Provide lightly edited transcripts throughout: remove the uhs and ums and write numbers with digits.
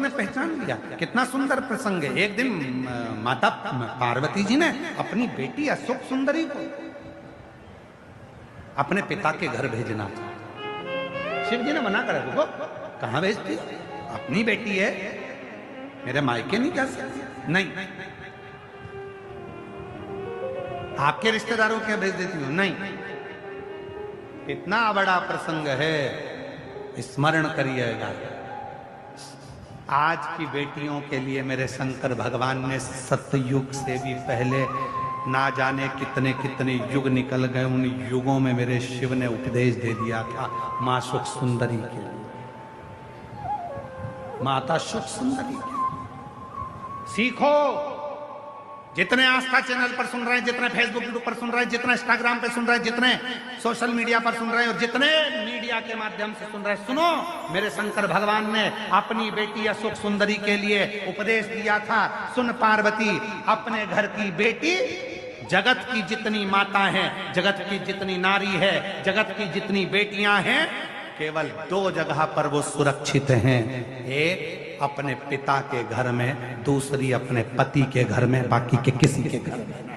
उसने पहचान लिया। कितना सुंदर प्रसंग है। एक दिन माता पार्वती जी ने अपनी बेटी अशोक सुंदरी को अपने पिता के घर भेजना था। शिव जी ने मना करा, रुको, कहां भेजती हो? अपनी बेटी है, मेरे मायके नहीं जा सकती। नहीं, आपके रिश्तेदारों के भेज देती हूं। नहीं, इतना बड़ा प्रसंग है, स्मरण करिएगा। आज की बेटियों के लिए मेरे शंकर भगवान ने सतयुग से भी पहले ना जाने कितने कितने युग निकल गए, उन युगों में मेरे शिव ने उपदेश दे दिया था मां सुख सुंदरी के लिए, माता सुख सुंदरी के लिए। सीखो, जितने आस्था चैनल पर सुन रहे हैं, जितने फेसबुक पर सुन रहे हैं, जितने इंस्टाग्राम पे सुन रहे हैं, जितने सोशल मीडिया पर सुन रहे हैं और जितने मीडिया के माध्यम से सुन रहे हैं, सुनो, मेरे शंकर भगवान ने अपनी बेटी अशोक सुंदरी के लिए उपदेश दिया था। सुन पार्वती, अपने घर की बेटी, जगत की जितनी माता हैं, जगत की जितनी नारी है, जगत की जितनी बेटियां हैं, केवल 2 जगह पर वो सुरक्षित हैं। एक अपने पिता के घर में, दूसरी अपने पति के घर में, बाकी के किसी के घर में नहीं।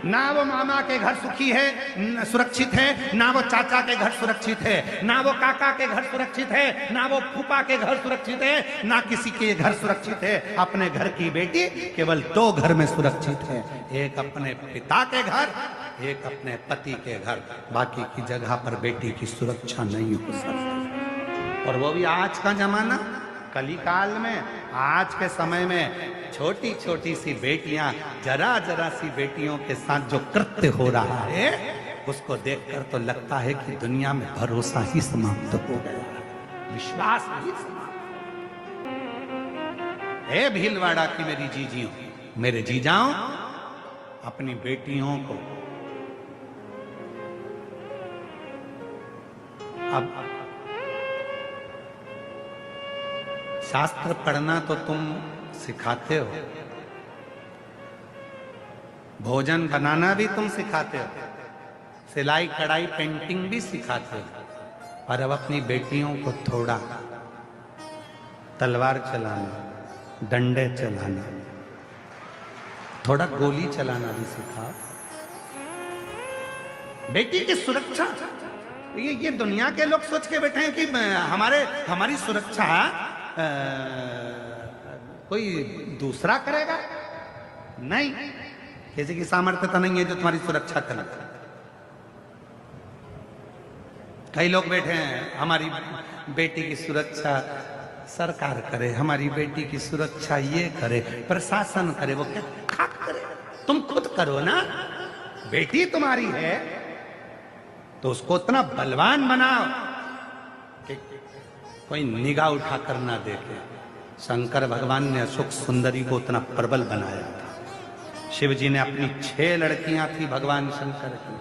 ना वो मामा के घर सुखी है, सुरक्षित है, ना वो चाचा के घर सुरक्षित है, ना वो काका के घर सुरक्षित है, ना वो फूफा के घर सुरक्षित है, ना किसी के घर सुरक्षित है। अपने घर की बेटी केवल 2 घर में सुरक्षित है, एक अपने पिता के घर, एक अपने पति के घर, बाकी की जगह पर बेटी की सुरक्षा नहीं हो सकती। और वो भी आज का जमाना, कली काल में, आज के समय में छोटी छोटी सी बेटियां, जरा जरा सी बेटियों के साथ जो कृत्य हो रहा है, उसको देखकर तो लगता है कि दुनिया में भरोसा ही समाप्त हो गया, विश्वास ही समाप्त। हे भीलवाड़ा की मेरी जीजियों, मेरे जीजाओं, अपनी बेटियों को अब शास्त्र पढ़ना तो तुम सिखाते हो, भोजन बनाना भी तुम सिखाते हो, सिलाई कढ़ाई पेंटिंग भी सिखाते हो, पर अब अपनी बेटियों को थोड़ा तलवार चलाना, डंडे चलाना, थोड़ा गोली चलाना भी सिखाओ। बेटी की सुरक्षा, ये दुनिया के लोग सोच के बैठे हैं कि हमारी सुरक्षा कोई दूसरा करेगा। नहीं, किसी की सामर्थ्यता नहीं है जो तुम्हारी सुरक्षा करे। कई लोग बैठे हैं, हमारी बेटी की सुरक्षा सरकार करे, हमारी बेटी की सुरक्षा ये करे, प्रशासन करे। वो क्या खाक करे? तुम खुद करो ना। बेटी तुम्हारी है तो उसको उतना बलवान बनाओ कि कोई निगाह उठा कर ना देखे। शंकर भगवान ने अशोक सुंदरी को उतना प्रबल बनाया था। शिव जी ने अपनी 6 लड़कियां थी भगवान शंकर की।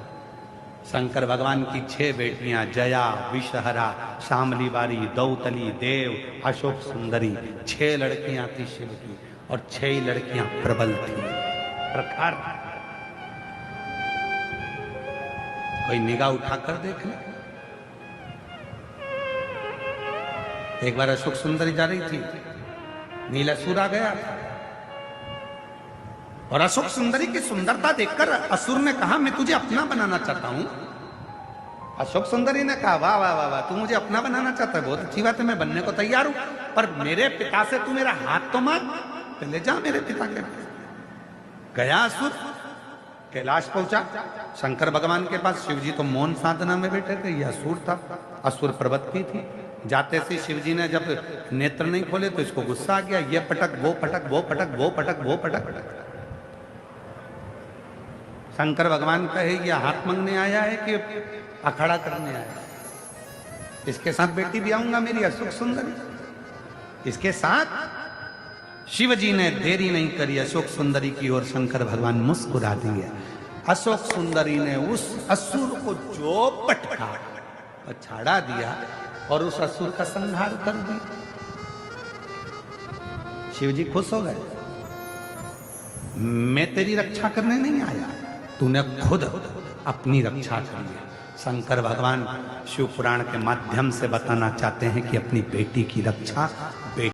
शंकर भगवान की 6 बेटियां, जया, विषहरा, शामली बारी, दौतली, देव, अशोक सुंदरी, 6 लड़कियां थी शिव की, और 6 ही लड़कियां प्रबल थी, प्रखर। कोई निगाह उठाकर देख ले। एक बार अशोक सुंदरी जा रही थी, नीलासुर आ गया और अशोक सुंदरी की सुंदरता देखकर असुर ने कहा, मैं तुझे अपना बनाना चाहता हूं। अशोक सुंदरी ने कहा, वाह वाह वाह वाह, तू मुझे अपना बनाना चाहता है, बहुत अच्छी बात है, मैं बनने को तैयार हूं, पर मेरे पिता से तू मेरा हाथ तो मांग। पहले जा मेरे पिता के पास। गया असुर, कैलाश पहुंचा शंकर भगवान के पास। शिव जी तो मौन साधना में बैठे थे, यह असुर था, असुर प्रवृत्ति थी। जाते से शिव जी ने जब नेत्र नहीं खोले तो इसको गुस्सा आ गया, ये पटक, वो पटक, वो पटक, वो पटक, वो पटक। शंकर भगवान कहे, ये हाथ मांगने आया है कि अखाड़ा करने आया है? इसके साथ बेटी भी आऊंगा मेरी अशोक सुंदरी, इसके साथ। शिव जी ने देरी नहीं करी, अशोक सुंदरी की ओर शंकर भगवान मुस्कुरा दिए। अशोक सुंदरी ने उस असुर को जो पटका छाड़ा दिया और उस असुर का संहार कर दिया। शिव जी खुश हो गए, मैं तेरी रक्षा करने नहीं आया, तूने खुद अपनी रक्षा कर ली। शंकर भगवान शिव पुराण के माध्यम से बताना चाहते हैं कि अपनी बेटी की रक्षा बेटी